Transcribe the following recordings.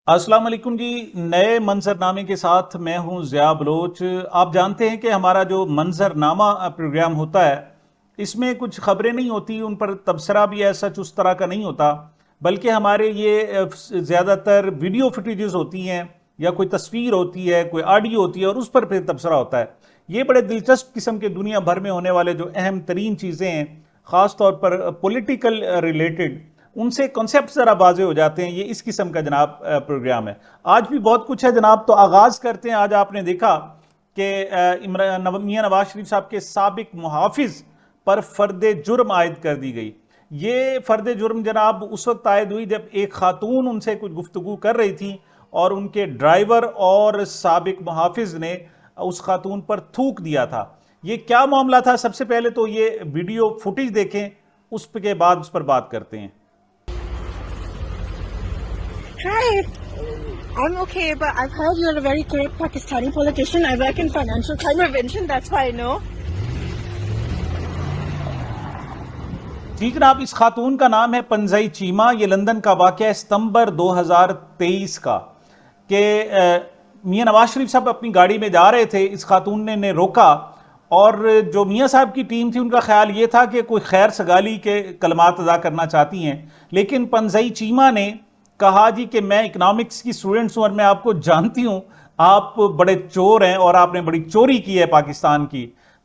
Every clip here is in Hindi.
अस्सलाम वालेकुम जी। नए मंजरनामे के साथ मैं हूं ज़िया बलोच। आप जानते हैं कि हमारा जो मंजरनामा प्रोग्राम होता है इसमें कुछ खबरें नहीं होती, उन पर तबसरा भी ऐसा उस तरह का नहीं होता, बल्कि हमारे ये ज़्यादातर वीडियो फुटेजेस होती हैं या कोई तस्वीर होती है, कोई ऑडियो होती है और उस पर फिर तबसरा होता है। ये बड़े दिलचस्प किस्म के दुनिया भर में होने वाले जो अहम तरीन चीज़ें हैं, ख़ास तौर पर पॉलिटिकल रिलेटेड, उनसे कॉन्सेप्ट ज़रा वाजे हो जाते हैं। ये इस किस्म का जनाब प्रोग्राम है। आज भी बहुत कुछ है जनाब, तो आगाज़ करते हैं। आज आपने देखा कि मियां नवाज शरीफ साहब के साबिक मुहाफिज पर फर्द जुर्म आयद कर दी गई। ये फर्द जुर्म जनाब उस वक्त आयद हुई जब एक खातून उनसे कुछ गुफ्तगू कर रही थी और उनके ड्राइवर और साबिक मुहाफिज ने उस खातून पर थूक दिया था। ये क्या मामला था? सबसे पहले तो ये वीडियो फुटेज देखें, उसके बाद उस पर बात करते हैं। Hi, I'm okay, but I've heard you're a very corrupt Pakistani politician. I work in financial crime prevention, that's why I know. जी जनाब, इस खातून का नाम है पंजई चीमा। ये लंदन का वाक़या है सितंबर 2023 का कि मियां नवाज शरीफ साहब अपनी गाड़ी में जा रहे थे। इस खातून ने रोका और जो मियां साहब की टीम थी उनका ख्याल ये था कि कोई खैर सगाली के कलमात अदा करना चाहती हैं, लेकिन पंजई चीमा ने कहा जी कि मैं इकनॉमिक्स की स्टूडेंट्स हूं और मैं आपको जानती हूं, आप बड़े चोर हैं और आपने बड़ी चोरी की है पाकिस्तान की।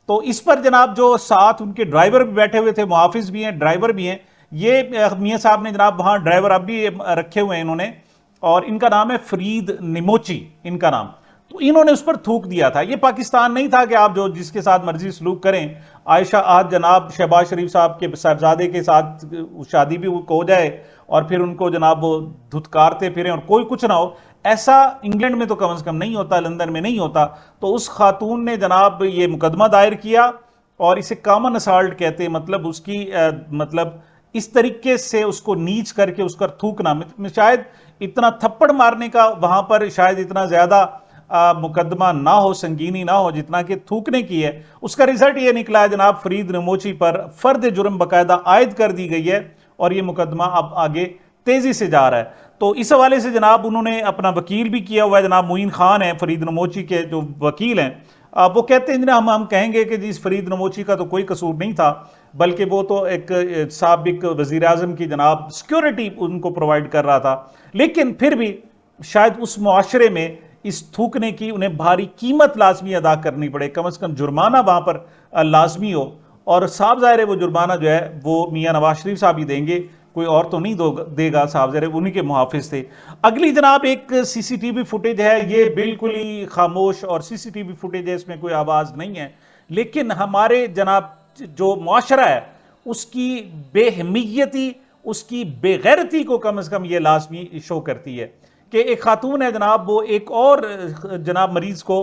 तो इस पर जनाब जो साथ उनके ड्राइवर भी बैठे हुए थे, मुहाफिज भी हैं, ड्राइवर भी हैं, ये मियां साहब ने जनाब वहां ड्राइवर अब भी रखे हुए हैं इन्होंने, और इनका नाम है फरीद निमोची इनका नाम। तो इन्होंने उस पर थूक दिया था। ये पाकिस्तान नहीं था कि आप जो जिसके साथ मर्जी सलूक करें। आयशा आज जनाब शहबाज शरीफ साहब के साहबजादे के साथ शादी भी हो जाए और फिर उनको जनाब वो धुतकारते फिरें और कोई कुछ ना हो, ऐसा इंग्लैंड में तो कम से कम नहीं होता, लंदन में नहीं होता। तो उस खातून ने जनाब ये मुकदमा दायर किया और इसे कॉमन असाल्ट कहते हैं। मतलब उसकी मतलब इस तरीके से उसको नीच करके उसका थूकना, शायद इतना थप्पड़ मारने का वहां पर शायद इतना ज्यादा मुकदमा ना हो, संगीनी ना हो जितना कि थूकने की है। उसका रिजल्ट ये निकला है जनाब, फरीद नमोची पर फर्द जुर्म बाकायदा आयद कर दी गई है और ये मुकदमा अब आगे तेजी से जा रहा है। तो इस हवाले से जनाब उन्होंने अपना वकील भी किया हुआ है, जनाब मोइन खान है फरीद नमोची के जो वकील हैं। वो कहते हैं हम कहेंगे कि जी इस फरीद नमोची का तो कोई कसूर नहीं था, बल्कि वो तो एक साबिक वजीर आजम की जनाब सिक्योरिटी उनको प्रोवाइड कर रहा था। लेकिन फिर भी शायद उस मुआशरे में इस थूकने की उन्हें भारी कीमत लाजमी अदा करनी पड़े, कम से कम जुर्माना वहां पर लाजमी हो। और साफ जाहिर है वो जुर्माना जो है वो मियां नवाज शरीफ साहब ही देंगे, कोई और तो नहीं देगा। साफ जाहिर है उन्हीं के मुहाफिज थे। अगली जनाब एक सीसीटीवी फुटेज है, ये बिल्कुल ही खामोश और सीसीटीवी फुटेज है, इसमें कोई आवाज नहीं है, लेकिन हमारे जनाब जो मुआशरा है उसकी बेहमियती, उसकी बेगैरती को कम से कम ये लाजमी शो करती है कि एक खातून है जनाब, वो एक और जनाब मरीज को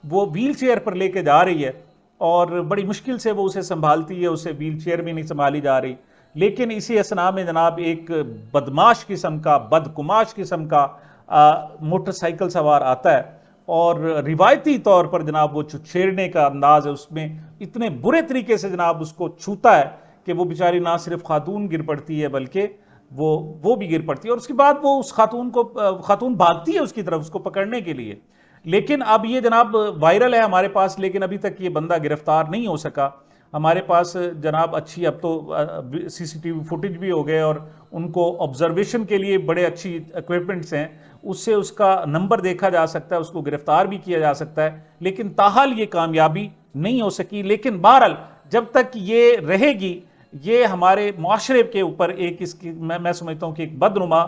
वो व्हील चेयर पर लेके जा रही है और बड़ी मुश्किल से वो उसे संभालती है, उसे व्हील चेयर भी नहीं संभाली जा रही। लेकिन इसी असना में जनाब एक बदमाश किस्म का, बदकुमाश किस्म का मोटरसाइकिल सवार आता है और रिवायती तौर पर जनाब वो छेड़ने का अंदाज है उसमें, इतने बुरे तरीके से जनाब उसको छूता है कि वो बेचारी ना सिर्फ खातून गिर पड़ती है बल्कि वो भी गिर पड़ती है। और उसके बाद वो उस खातून भागती है उसकी तरफ उसको पकड़ने के लिए। लेकिन अब ये जनाब वायरल है हमारे पास, लेकिन अभी तक ये बंदा गिरफ्तार नहीं हो सका हमारे पास जनाब। अच्छी अब तो सीसीटीवी फुटेज भी हो गए और उनको ऑब्जर्वेशन के लिए बड़े अच्छी इक्विपमेंट्स हैं, उससे उसका नंबर देखा जा सकता है, उसको गिरफ्तार भी किया जा सकता है। लेकिन ताहाल ये कामयाबी नहीं हो सकी। लेकिन बहरहाल जब तक ये रहेगी, ये हमारे मुआशरे के ऊपर एक इसकी मैं समझता हूं कि एक बदनुमा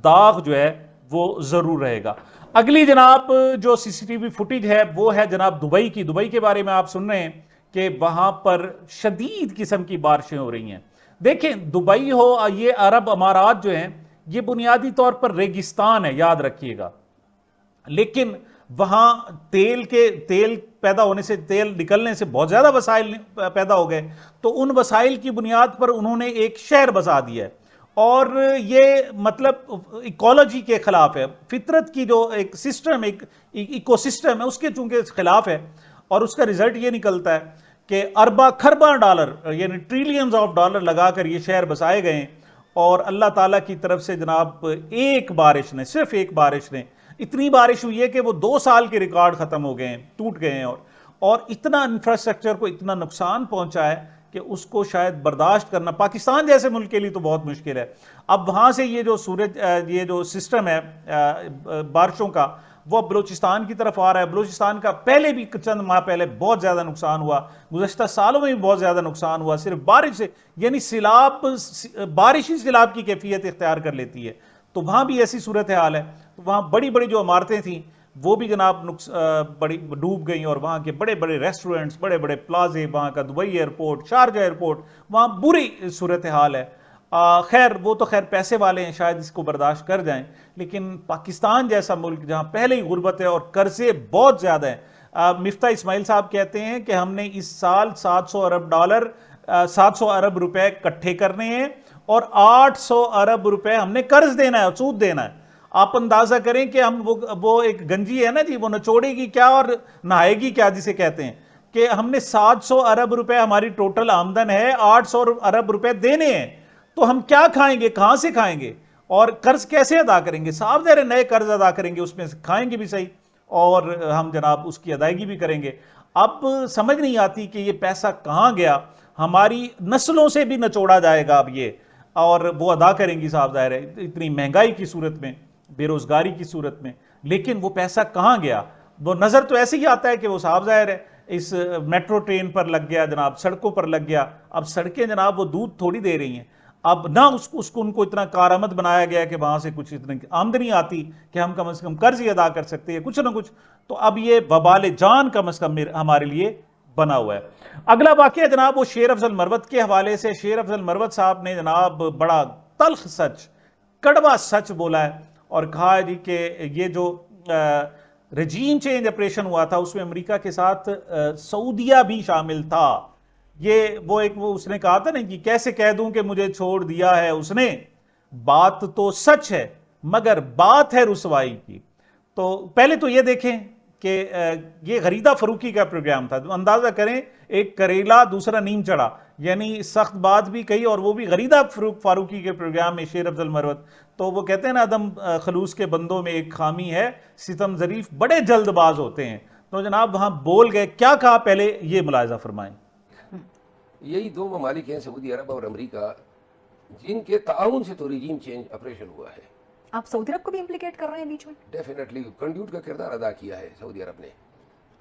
दाग जो है वो जरूर रहेगा। अगली जनाब जो सीसीटीवी फुटेज है वो है जनाब दुबई की। दुबई के बारे में आप सुन रहे हैं कि वहां पर शदीद किस्म की बारिशें हो रही हैं। देखें, दुबई हो, ये अरब अमारात जो हैं, ये बुनियादी तौर पर रेगिस्तान है, याद रखिएगा। लेकिन वहां तेल पैदा होने से, तेल निकलने से बहुत ज्यादा वसाइल पैदा हो गए, तो उन वसाइल की बुनियाद पर उन्होंने एक शहर बसा दिया है और ये मतलब इकोलॉजी के खिलाफ है, फितरत की जो एक सिस्टम, एक इकोसिस्टम है उसके चूंकि खिलाफ है। और उसका रिजल्ट ये निकलता है कि अरबा खरबा डॉलर यानी ट्रिलियंस ऑफ डॉलर लगाकर ये शहर बसाए गए और अल्लाह ताला की तरफ से जनाब एक बारिश ने, सिर्फ एक बारिश ने, इतनी बारिश हुई है कि वो 2 साल के रिकॉर्ड खत्म हो गए हैं, टूट गए हैं, और इतना इंफ्रास्ट्रक्चर को इतना नुकसान पहुंचा है कि उसको शायद बर्दाश्त करना पाकिस्तान जैसे मुल्क के लिए तो बहुत मुश्किल है। अब वहां से ये जो ये जो सिस्टम है बारिशों का, वो बलूचिस्तान की तरफ आ रहा है। बलूचिस्तान का पहले भी चंद माह पहले बहुत ज़्यादा नुकसान हुआ, गुज़श्ता सालों में भी बहुत ज़्यादा नुकसान हुआ, सिर्फ बारिश से, यानी सिलाब, बारिश ही सिलाब की कैफियत इख्तियार कर लेती है। तो वहाँ भी ऐसी सूरत हाल है। तो वहाँ बड़ी बड़ी जो इमारतें थीं वो भी जनाब बड़ी डूब गई, और वहाँ के बड़े बड़े रेस्टोरेंट्स, बड़े बड़े प्लाजे, वहाँ का दुबई एयरपोर्ट, शारजा एयरपोर्ट, वहाँ बुरी सूरत हाल है। खैर वो तो खैर पैसे वाले हैं, शायद इसको बर्दाश्त कर जाएं, लेकिन पाकिस्तान जैसा मुल्क जहाँ पहले ही गुर्बत है और कर्जे बहुत ज़्यादा हैं। मिफ्ता इस्माइल साहब कहते हैं कि हमने इस साल 700 अरब डॉलर 700 अरब रुपए इकट्ठे करने हैं और 800 अरब रुपए हमने कर्ज देना है, सूद देना है। आप अंदाजा करें कि हम वो एक गंजी है ना जी, वो नचोड़ेगी क्या और नहाएगी क्या, जिसे कहते हैं कि हमने 700 अरब रुपए हमारी टोटल आमदन है, 800 अरब रुपए देने हैं, तो हम क्या खाएंगे, कहां से खाएंगे, और कर्ज कैसे अदा करेंगे। साफ दे रहे नए कर्ज अदा करेंगे, उसमें से खाएंगे भी सही और हम जनाब उसकी अदायगी भी करेंगे। अब समझ नहीं आती कि ये पैसा कहां गया, हमारी नस्लों से भी नचोड़ा जाएगा अब ये, और वो अदा करेंगी, साफ जाहिर है इतनी महंगाई की सूरत में, बेरोजगारी की सूरत में, लेकिन वो पैसा कहां गया। वो नजर तो ऐसे ही आता है कि वो साफ जाहिर है इस मेट्रो ट्रेन पर लग गया जनाब, सड़कों पर लग गया। अब सड़कें जनाब वो दूध थोड़ी दे रही हैं, अब ना उसको उनको इतना कारआमद बनाया गया कि वहां से कुछ इतनी आमदनी आती कि हम कम से कम कर्ज ही अदा कर सकते हैं, कुछ ना कुछ। तो अब ये वबाल जान कम से कम हमारे लिए बना हुआ है। अगला वाकया जनाब वो शेर अफजल मरवत के हवाले से। शेर अफजल मरवत साहब ने जनाब बड़ा तल्ख सच, कड़वा सच बोला है और कहा है जी कि ये जो रजीम चेंज ऑपरेशन हुआ था उसमें अमेरिका के साथ सऊदिया भी शामिल था। ये वो उसने कहा था ना कि कैसे कह दूं कि मुझे छोड़ दिया है उसने, बात तो सच है मगर बात है रुसवाई की। तो पहले तो ये देखें कि ये गरीदा फरूकी का प्रोग्राम था, तो अंदाजा करें एक करेला दूसरा नीम चढ़ा, यानी सख्त बात भी कही और वो भी गरीदा फारूकी के प्रोग्राम में शेर अफजल मरवत। तो वो कहते हैं ना अदम खलूस के बंदों में एक खामी है, सितम जरीफ बड़े जल्दबाज होते हैं। तो जनाब वहां बोल गए, क्या कहा पहले ये मुलाहिजा फरमाएं। यही दो ममालिक हैं, सऊदी अरब और अमेरिका, जिनके ताउन से तो रिजीम चेंज ऑपरेशन हुआ है। आप सऊदी अरब को भी इम्प्लीकेट कर रहे हैं बीच में? डेफिनेटली कंड्यूट का किरदार अदा किया है सऊदी अरब ने।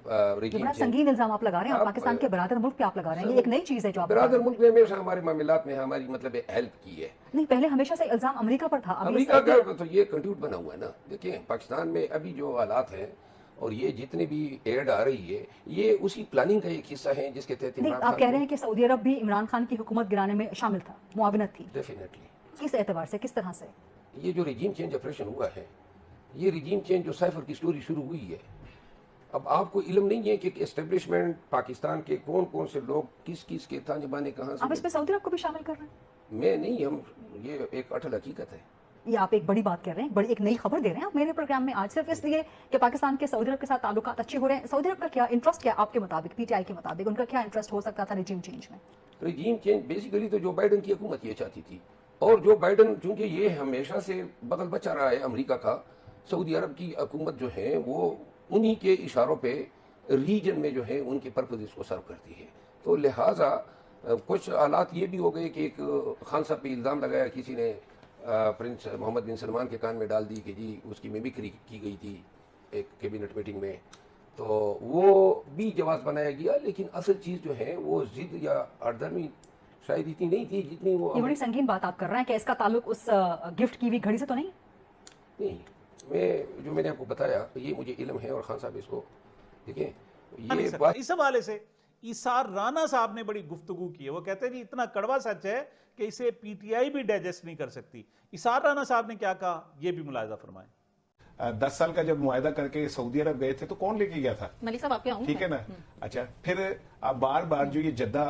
बड़ा संगीन इल्जाम आप लगा रहे हैं, और पाकिस्तान के बरादर मुल्क पे आप लगा रहे हैं, ये एक नई चीज है जो आप बरादर मुल्क ने हमेशा हमारे मामलात में हमारी मतलब हेल्प की है। नहीं, पहले हमेशा से इल्जाम अमेरिका पर था। अमेरिका का तो ये कंट्यूट बना हुआ है ना। देखिए पाकिस्तान में अभी जो हालात हैं और ये जितने भी एड आ रही है, ये उसी प्लानिंग का एक हिस्सा है जिसके तहत आप कह रहे हैं कि सऊदी अरब भी इमरान खान की हुकूमत गिराने में शामिल था, मुआविनत थी। डेफिनेटली। किस एतबार से, किस तरह से? ये जो रिजीम चेंज ऑपरेशन हुआ है, ये रिजीम चेंज जो साइफर की स्टोरी शुरू हुई है, अब आपको इल्म नहीं है कि एस्टेब्लिशमेंट पाकिस्तान के कौन कौन से लोग किस किस के था निभाने कहाँ से। आप इसमें सऊदी अरब को भी शामिल कर रहे हैं? मैं नहीं, हम ये एक अटल हकीकत है। ये आप एक बड़ी बात कह रहे हैं, बड़ी एक नई खबर दे रहे हैं आप मेरे प्रोग्राम में आज, सिर्फ इसलिए कि पाकिस्तान के सऊदी अरब के साथ ताल्लुकात अच्छे हो रहे हैं। सऊदी अरब का क्या इंटरेस्ट, क्या आपके मुताबिक, पीटीआई के मुताबिक उनका क्या इंटरेस्ट हो सकता था रिजीम चेंज में? रिजीम चेंज बेसिकली तो जो बाइडन की हुकूमत ये चाहती थी, और जो बाइडन चूंकि ये हमेशा से बगल बचा रहा है अमेरिका का, सऊदी अरब की हुकूमत जो है वो उन्हीं के इशारों पे रीजन में जो है उनके पर्पज को सर्व करती है। तो लिहाजा कुछ हालात ये भी हो गए कि एक खान साहब पे इल्ज़ाम लगाया किसी ने, प्रिंस मोहम्मद बिन सलमान के कान में डाल दी कि जी उसकी मिमिक्री की गई थी एक कैबिनेट मीटिंग में, तो वो भी जवाब बनाया गया। लेकिन असल चीज़ जो है वो जिद या आर्दरमी शायद इतनी नहीं थी जितनी वो। ये बड़ी संगीन बात आप कर रहे हैं कि इसका ताल्लुक उस गिफ्ट की हुई घड़ी से तो नहीं? नहीं, मैं जो मैंने आपको बताया ये मुझे इल्म है, और खान साहब इसको देखिए ये बात। इस हवाले से इसार राना साहब ने बड़ी गुफ्तगू की है। वो कहते हैं जी इतना कड़वा सच है कि इसे पीटीआई भी डाइजेस्ट नहीं कर सकती। इसार राना साहब ने क्या कहा, ये भी मुलाहिजा फरमाएं। 10 साल का जब मुआहदा करके सऊदी अरब गए थे तो कौन लेके गया था? मलिक साहब, आपके ठीक है ना। अच्छा, फिर बार बार जो ये जद्दा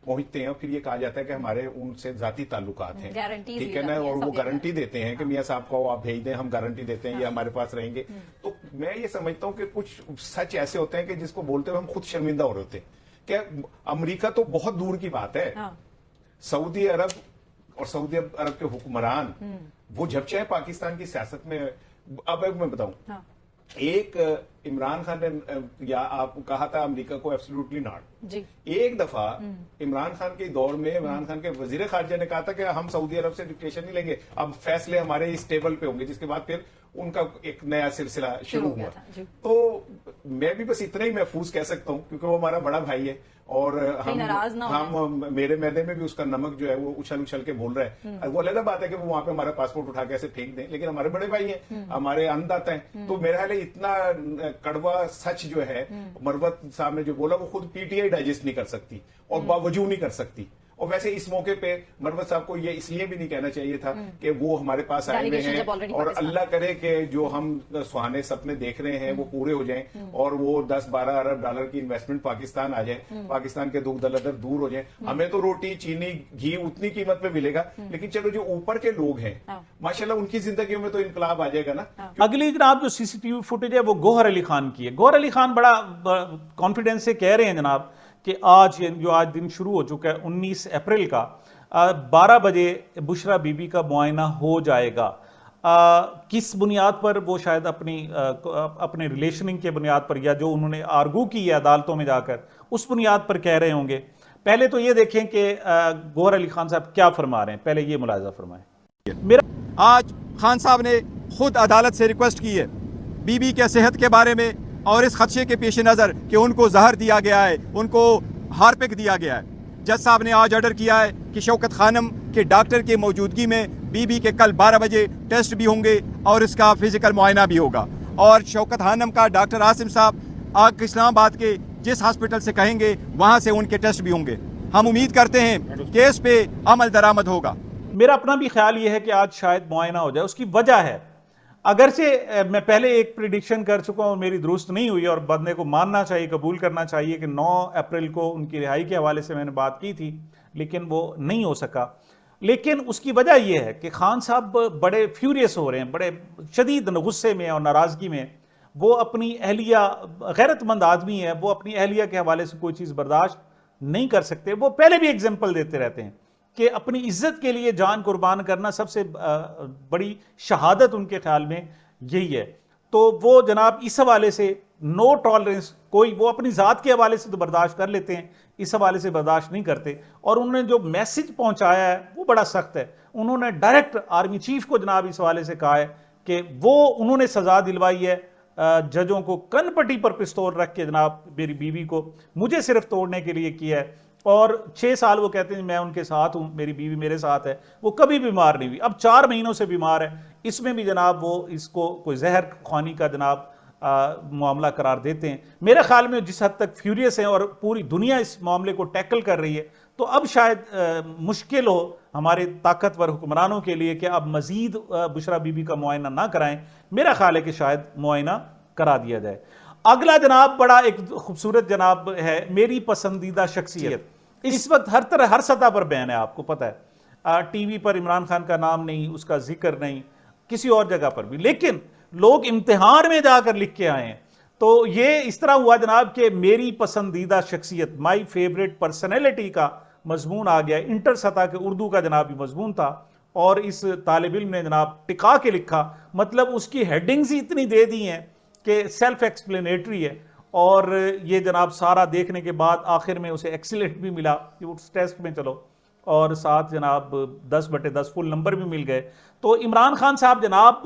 पहुंचते हैं, फिर ये कहा जाता है कि हमारे उनसे जाती ताल्लुकात हैं, ठीक है ना, और वो गारंटी देते हैं कि मियाँ साहब को आप भेज दें, हम गारंटी देते हैं, ये हमारे पास रहेंगे। तो मैं ये समझता हूँ कि कुछ सच ऐसे होते हैं कि जिसको बोलते हुए हम खुद शर्मिंदा हो रहे होते हैं। क्या अमेरिका तो बहुत दूर की बात है, सऊदी अरब और सऊदी अरब के हुक्मरान वो जब चाहे पाकिस्तान की सियासत में, अब मैं बताऊं, हाँ। एक इमरान खान ने या आप कहा था अमेरिका को एब्सोल्युटली नॉट जी। एक दफा इमरान खान के दौर में इमरान खान के वजीर खारजा ने कहा था कि हम सऊदी अरब से डिक्टेशन नहीं लेंगे, अब फैसले हमारे इस टेबल पे होंगे, जिसके बाद फिर उनका एक नया सिलसिला शुरू हुआ। तो मैं भी बस इतना ही महफूज कह सकता हूं क्योंकि वो हमारा बड़ा भाई है और हम मेरे मैदे में भी उसका नमक जो है वो उछल उछल के बोल रहा है। वो अलग बात है कि वो वहां पे हमारा पासपोर्ट उठा के ऐसे फेंक दें, लेकिन हमारे बड़े भाई हैं, हमारे अन्नदाता हैं। तो मेरा ख्याल है इतना कड़वा सच जो है मरवत साहब ने जो बोला वो खुद पीटीआई डाइजेस्ट नहीं कर सकती और बावजूद नहीं कर सकती। और वैसे इस मौके पे मरवत साहब को ये इसलिए भी नहीं कहना चाहिए था कि वो हमारे पास आए हुए हैं और अल्लाह करे कि जो हम सुहाने सपने देख रहे हैं वो पूरे हो जाएं और वो 10-12 अरब डॉलर की इन्वेस्टमेंट पाकिस्तान आ जाए, पाकिस्तान के दुख दलदर दूर हो जाए। हमें तो रोटी चीनी घी उतनी कीमत पे मिलेगा, लेकिन चलो जो ऊपर के लोग हैं माशाल्लाह उनकी जिंदगी में तो इनकलाब आ जाएगा ना। अगली जनाब जो सीसीटीवी फुटेज है वो गौहर अली खान की है। गौहर अली खान बड़ा कॉन्फिडेंस से कह रहे हैं जनाब कि आज दिन शुरू हो चुका है 19 अप्रैल का 12 बजे बुशरा बीबी का मुआयना हो जाएगा। किस बुनियाद पर वो शायद अपने रिलेशनिंग के बुनियाद पर या जो उन्होंने आर्गू की है अदालतों में जाकर उस बुनियाद पर कह रहे होंगे। पहले तो ये देखें कि गौहर अली खान साहब क्या फरमा रहे हैं, पहले ये मुलाहिजा फरमाएं। मेरा आज खान साहब ने खुद अदालत से रिक्वेस्ट की है बीबी के सेहत के बारे में और इस खदशे के पेश नज़र कि उनको जहर दिया गया है, उनको हार्पिक दिया गया है। जज साहब ने आज ऑर्डर किया है कि शौकत खानम के डॉक्टर की मौजूदगी में बीबी के कल 12 बजे टेस्ट भी होंगे और इसका फिजिकल मुआयना भी होगा। और शौकत खानम का डॉक्टर आसिम साहब आग इस्लामाबाद के जिस हॉस्पिटल से कहेंगे वहाँ से उनके टेस्ट भी होंगे। हम उम्मीद करते हैं केस पे अमल दरामद होगा। मेरा अपना भी ख्याल ये है कि आज शायद मुआयना हो जाए। उसकी वजह है, अगरचे मैं पहले एक प्रिडिक्शन कर चुका हूं, मेरी दुरुस्त नहीं हुई और बंदे को मानना चाहिए, कबूल करना चाहिए कि 9 अप्रैल को उनकी रिहाई के हवाले से मैंने बात की थी, लेकिन वो नहीं हो सका। लेकिन उसकी वजह यह है कि खान साहब बड़े फ्यूरियस हो रहे हैं, बड़े शदीद गुस्से में और नाराज़गी में। वो अपनी अहलिया, गैरतमंद आदमी है, वो अपनी अहलिया के हवाले से कोई चीज़ बर्दाश्त नहीं कर सकते। वो पहले भी एग्जाम्पल देते रहते हैं कि अपनी इज्जत के लिए जान कुर्बान करना सबसे बड़ी शहादत उनके ख्याल में यही है। तो वो जनाब इस हवाले से नो टॉलरेंस, कोई वो अपनी ज़ात के हवाले से तो बर्दाश्त कर लेते हैं, इस हवाले से बर्दाश्त नहीं करते। और उन्होंने जो मैसेज पहुंचाया है वो बड़ा सख्त है। उन्होंने डायरेक्ट आर्मी चीफ को जनाब इस हवाले से कहा है कि वो उन्होंने सज़ा दिलवाई है जजों को, कनपट्टी पर पिस्तौल रख के जनाब मेरी बीवी को मुझे सिर्फ तोड़ने के लिए किया है। और 6 साल वो कहते हैं मैं उनके साथ हूं, मेरी बीवी मेरे साथ है, वो कभी बीमार नहीं हुई, अब 4 महीनों से बीमार है। इसमें भी जनाब वो इसको कोई जहर खानी का जनाब मामला करार देते हैं। मेरे ख्याल में जिस हद तक फ्यूरियस हैं और पूरी दुनिया इस मामले को टैकल कर रही है, तो अब शायद मुश्किल हो हमारे ताकतवर हुक्मरानों के लिए कि अब मजीद बुशरा बीबी का मुआयना ना कराएं। मेरा ख्याल है कि शायद मुआयना करा दिया जाए। अगला जनाब बड़ा एक खूबसूरत जनाब है, मेरी पसंदीदा शख्सियत। इस वक्त हर सतह पर बयान है, आपको पता है। टीवी पर इमरान खान का नाम नहीं, उसका जिक्र नहीं, किसी और जगह पर भी, लेकिन लोग इम्तिहान में जाकर लिख के आए हैं। तो ये इस तरह हुआ जनाब कि मेरी पसंदीदा शख्सियत, माई फेवरेट पर्सनैलिटी का मजमून आ गया। इंटर सतह के उर्दू का जनाब भी मजमून था और इस तालिब इल्म ने जनाब टिका के लिखा। मतलब उसकी हेडिंग्स ही इतनी दे दी हैं कि सेल्फ एक्सप्लेनेटरी है। और ये जनाब सारा देखने के बाद आखिर में उसे एक्सीलेंट भी मिला कि उस टेस्ट में चलो, और साथ जनाब 10/10 फुल नंबर भी मिल गए। तो इमरान खान साहब जनाब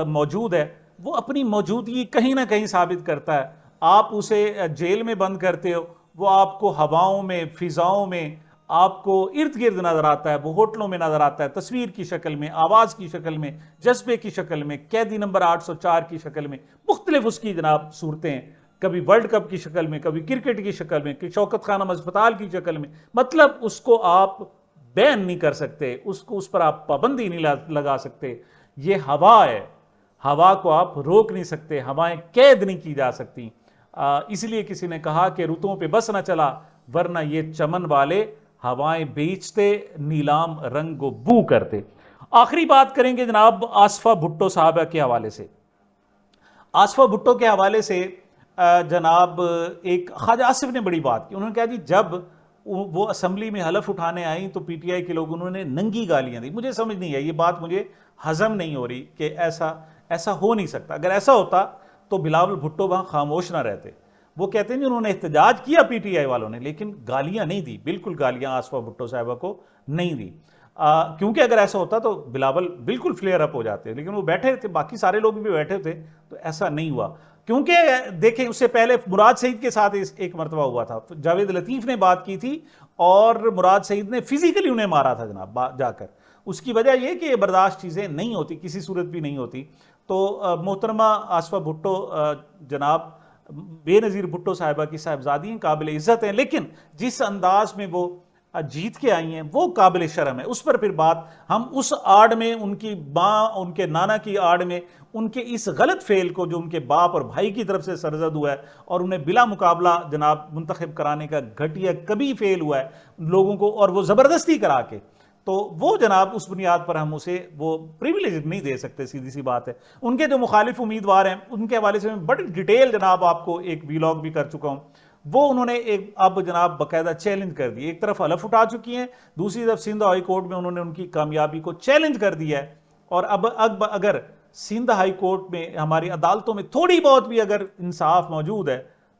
मौजूद है, वो अपनी मौजूदगी कहीं ना कहीं साबित करता है। आप उसे जेल में बंद करते हो, वो आपको हवाओं में, फिजाओं में, आपको इर्द गिर्द नजर आता है, वो होटलों में नजर आता है, तस्वीर की शक्ल में, आवाज़ की शक्ल में, जज्बे की शक्ल में, कैदी नंबर 804 की शक्ल में, मुख्तलिफ उसकी जनाब सूरतें हैं, कभी वर्ल्ड कप की शक्ल में, कभी क्रिकेट की शक्ल में, कि शौकत खानम अस्पताल की शक्ल में। मतलब उसको आप बैन नहीं कर सकते, उसको उस पर आप पाबंदी नहीं लगा सकते। ये हवा है, हवा को आप रोक नहीं सकते, हवाएं कैद नहीं की जा सकती। इसलिए किसी ने कहा कि रुतों पे बस न चला, वरना ये चमन वाले हवाएं बेचते, नीलाम रंगो बू करते। आखिरी बात करेंगे जनाब आसफा भुट्टो साहबा के हवाले से। आसफा भुट्टो के हवाले से जनाब एक ख्वाजा आसिफ ने बड़ी बात की। उन्होंने कहा जी जब वो असेंबली में हलफ उठाने आई तो पीटीआई के लोग उन्होंने नंगी गालियां दी। मुझे समझ नहीं आई, ये बात मुझे हजम नहीं हो रही कि ऐसा हो नहीं सकता। अगर ऐसा होता तो बिलावल भुट्टो वहां खामोश ना रहते। वो कहते हैं उन्होंने एहतजाज किया पीटीआई वालों ने, लेकिन गालियां नहीं दी, बिल्कुल गालियां आसफा भुट्टो साहिबा को नहीं दी। क्योंकि अगर ऐसा होता तो बिलावल बिल्कुल फ्लेयर अप हो जाते, लेकिन वो बैठे थे, बाकी सारे लोग भी बैठे थे, तो ऐसा नहीं हुआ। क्योंकि देखें उससे पहले मुराद सईद के साथ एक मरतबा हुआ था, जावेद लतीफ़ ने बात की थी और मुराद सईद ने फिजिकली उन्हें मारा था जनाब जाकर। उसकी वजह यह कि ये बर्दाश्त चीज़ें नहीं होती, किसी सूरत भी नहीं होती। तो मोहतरमा आसफा भुट्टो जनाब बेनज़ीर भुट्टो साहिबा की साहिबजादी हैं, काबिल इज़्ज़त हैं, लेकिन जिस अंदाज में वो जीत के आई हैं वो काबिल शर्म है। उस पर फिर बात हम उस आड़ में, उनकी माँ उनके नाना की आड़ में उनके इस गलत फेल को जो उनके बाप और भाई की तरफ से सरजद हुआ है और उन्हें बिला मुकाबला जनाब मुंतखब कराने का घटिया कभी फेल हुआ है लोगों को, और वो ज़बरदस्ती करा के, तो वो जनाब उस बुनियाद पर हम उसे वो प्रिविलेज नहीं दे सकते, सीधी सी बात है। उनके जो मुखालिफ उम्मीदवार हैं उनके हवाले से मैं बड़ी डिटेल जनाब आपको एक व्लॉग भी कर चुका हूँ। वो उन्होंने एक अब जनाब बाकायदा चैलेंज कर दी, एक तरफ हलफ उठा चुकी हैं, दूसरी तरफ सिंध हाई कोर्ट में उन्होंने उनकी कामयाबी को चैलेंज कर दिया है। और अब अगर सिंध हाई कोर्ट में, हमारी अदालतों में थोड़ी बहुत भी अगर इंसाफ मौजूद है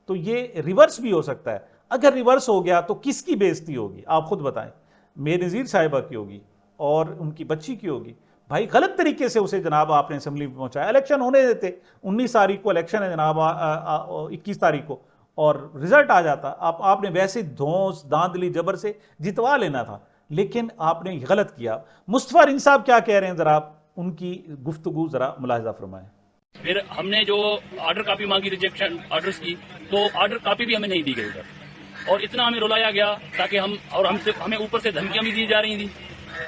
तो ये रिवर्स भी हो सकता है। अगर रिवर्स हो गया तो किसकी बेइज्जती होगी आप खुद बताएं? बेनज़ीर साहिबा की होगी और उनकी बच्ची की होगी। भाई गलत तरीके से उसे जनाब आपने असेंबली में पहुंचाया। इलेक्शन होने देते, 19 तारीख को इलेक्शन है जनाब, 21 तारीख को, और रिजल्ट आ जाता। आपने वैसे धौंस धांधली जबर से जितवा लेना था, लेकिन आपने गलत किया। मुस्तफा रिंग साहब क्या कह रहे हैं, जरा उनकी गुफ्तगू जरा मुलाहिजा फरमाएं। फिर हमने जो ऑर्डर कॉपी मांगी रिजेक्शन ऑर्डर्स की, तो ऑर्डर कॉपी भी हमें नहीं दी गई उधर, और इतना हमें रुलाया गया ताकि हमें ऊपर से धमकियां भी दी जा रही थी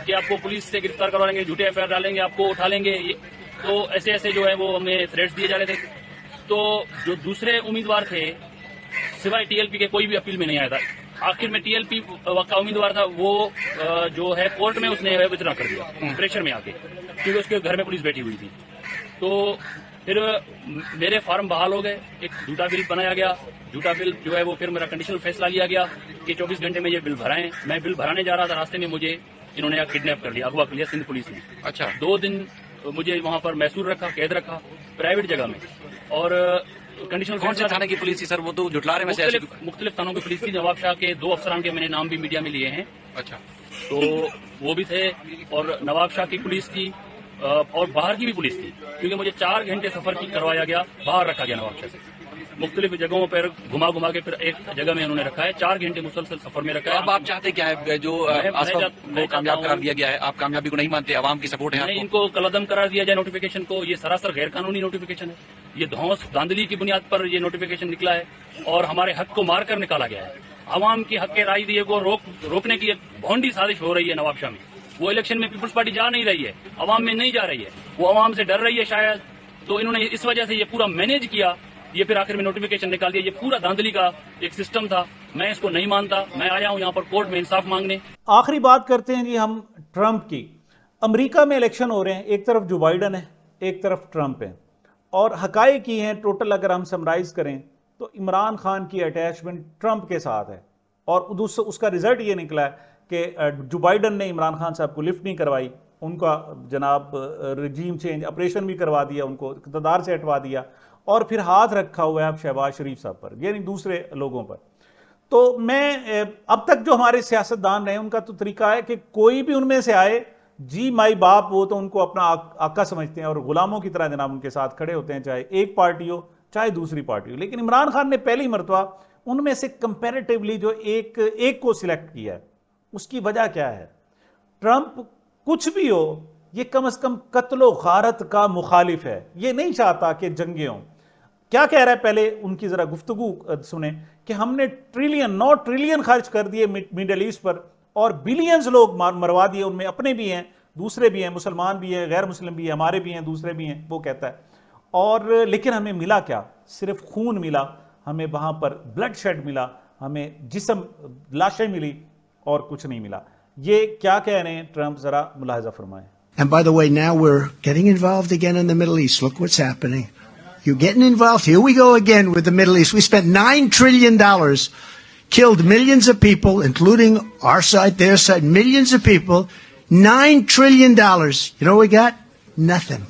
कि आपको पुलिस से गिरफ्तार करवा लेंगे, झूठे एफआईआर डालेंगे, आपको उठा लेंगे। तो ऐसे ऐसे जो है वो हमें थ्रेट्स दिए जा रहे थे। तो जो दूसरे उम्मीदवार थे सिवाय टीएलपी के कोई भी अपील में नहीं आया था। आखिर में टीएलपी का उम्मीदवार था, वो जो है कोर्ट में उसने विथड्रॉ कर दिया प्रेशर में आके, क्योंकि उसके घर में पुलिस बैठी हुई थी। तो फिर मेरे फार्म बहाल हो गए, एक झूठा बिल बनाया गया। झूठा बिल जो है वो फिर मेरा कंडीशनल फैसला लिया गया कि 24 घंटे में ये बिल भराएं। मैं बिल भराने जा रहा था, रास्ते में मुझे इन्होंने किडनैप कर लिया, अगवा कर लिया सिंध पुलिस ने। अच्छा। 2 दिन मुझे वहां पर मैसूर रखा, कैद रखा प्राइवेट जगह में। और कंडीशनल कौन से थाने की पुलिस थी सर? वो तो जुटला रहे में मुख्तलिफ थानों की पुलिस थी। नवाब शाह के 2 अफसरान के मैंने नाम भी मीडिया में लिए हैं। अच्छा। तो वो भी थे, और नवाब शाह की पुलिस थी और बाहर की भी पुलिस थी, क्योंकि मुझे 4 घंटे सफर करवाया गया, बाहर रखा गया नवाब शाह से। मुख्तलिफ जगहों पर घुमा घुमा के फिर एक जगह में उन्होंने रखा है, 4 घंटे मुसलसल सफर में रखा है। अब आप चाहते क्या है? जो आसफा को कामयाब करार दिया गया है, आप कामयाबी को नहीं मानते? आवाम की सपोर्ट है? इनको कलअदम करार दिया जाए नोटिफिकेशन को। ये सरासर गैर कानूनी नोटिफिकेशन है, ये धौंस धांधली की बुनियाद पर ये नोटिफिकेशन निकला है और हमारे हक को मारकर निकाला गया है। आवाम की हक के राय दिए को रोकने की एक भोंडी साजिश हो रही है नवाब शाह में। वो इलेक्शन में पीपुल्स पार्टी जा नहीं रही है, अवाम में नहीं जा रही है, वो अवाम से डर रही है शायद। तो इन्होंने इस वजह से ये पूरा मैनेज किया, ये फिर आखिर में नोटिफिकेशन निकाल दिया। ये पूरा धांधली का एक सिस्टम था, मैं इसको नहीं मानता। मैं आया हूं यहाँ पर कोर्ट में इंसाफ मांगने। आखिरी बात करते हैं जी हम ट्रंप की। अमेरिका में इलेक्शन हो रहे हैं, एक तरफ जो बाइडन है, एक तरफ ट्रंप है, और हकायक की हैं टोटल अगर हम समराइज करें तो इमरान खान की अटैचमेंट ट्रंप के साथ है। और उसका रिजल्ट ये निकला है कि जो बाइडन ने इमरान खान साहब को लिफ्ट नहीं करवाई, उनका जनाब रजीम चेंज ऑपरेशन भी करवा दिया, उनको इक़्तिदार से हटवा दिया, और फिर हाथ रखा हुआ है अब शहबाज शरीफ साहब पर, यानी दूसरे लोगों पर। तो मैं अब तक जो हमारे सियासतदान रहे उनका तो तरीका है कि कोई भी उनमें से आए, जी माई बाप, वो तो उनको अपना आका समझते हैं और गुलामों की तरह जनाब उनके साथ खड़े होते हैं, चाहे एक पार्टी हो चाहे दूसरी पार्टी हो। लेकिन इमरान खान ने पहली मरतबा उनमें से कंपैरेटिवली जो एक को सिलेक्ट किया है, उसकी वजह क्या है? ट्रंप कुछ भी हो, ये कम से कम कत्लो गारत का मुखालिफ है, ये नहीं चाहता कि जंगे हों। क्या कह रहा है, पहले उनकी जरा गुफ्तगू सुने कि हमने ट्रिलियन 9 ट्रिलियन खर्च कर दिए मिडल ईस्ट पर, और बिलियंस लोग मरवा दिए, उनमें अपने भी हैं, दूसरे भी हैं, मुसलमान भी हैं, गैर मुस्लिम भी हैं, हमारे भी हैं, दूसरे भी हैं, वो कहता है। और लेकिन हमें मिला क्या? सिर्फ खून मिला, हमें वहां पर ब्लड शेड मिला, हमें जिस्म लाशें मिली और कुछ नहीं मिला। ये क्या कह रहे हैं ट्रंप, जरा मुलाहिजा फरमाएं। And by the way, now we're getting involved again in the Middle East. Look what's happening. You're getting involved. Here we go again with the Middle East. We spent $9 trillion killed millions of people, including our side, their side, millions of people. $9 trillion. You know what we got? Nothing.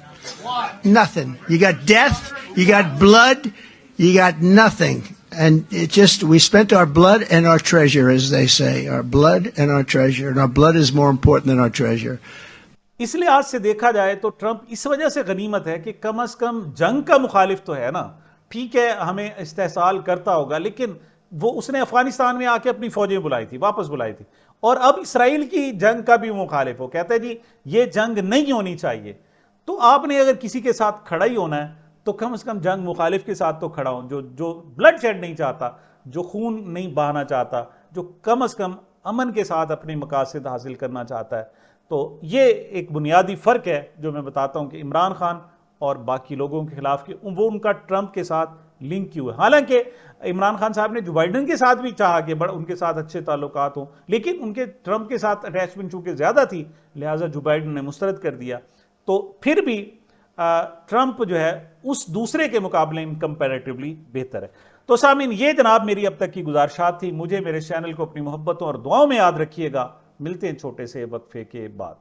Nothing. You got death, you got blood, you got nothing. And it just, we spent our blood and our treasure, as they say. Our blood and our treasure. And our blood is more important than our treasure. इस लिहाज से देखा जाए तो ट्रंप इस वजह से गनीमत है कि कम से कम जंग का मुखालिफ तो है ना। ठीक है, हमें इस्तेहसाल करता होगा, लेकिन वो उसने अफगानिस्तान में आके अपनी फौजें बुलाई थी, वापस बुलाई थी, और अब इसराइल की जंग का भी मुखालिफ हो, कहते हैं जी ये जंग नहीं होनी चाहिए। तो आपने अगर किसी के साथ खड़ा ही होना है तो कम से कम जंग मुखालिफ के साथ तो खड़ा हो, जो ब्लड शेड नहीं चाहता, जो खून नहीं बहाना चाहता, जो कम से कम अमन के साथ अपने मकासद हासिल करना चाहता है। तो ये एक बुनियादी फ़र्क है जो मैं बताता हूँ कि इमरान खान और बाकी लोगों के खिलाफ कि वो उनका ट्रंप के साथ लिंक क्यों है। हालांकि इमरान खान साहब ने जो बाइडन के साथ भी चाहा कि उनके साथ अच्छे ताल्लुकात हों, लेकिन उनके ट्रंप के साथ अटैचमेंट चूँकि ज़्यादा थी, लिहाजा जो बाइडन ने मुस्तरद कर दिया। तो फिर भी ट्रंप जो है उस दूसरे के मुकाबले में कंपैरेटिवली बेहतर है। तो सामीन, ये जनाब मेरी अब तक की गुजारिशात थी। मुझे मेरे चैनल को अपनी मोहब्बतों और दुआओं में याद रखिएगा। मिलते हैं छोटे से वक्फे के बाद।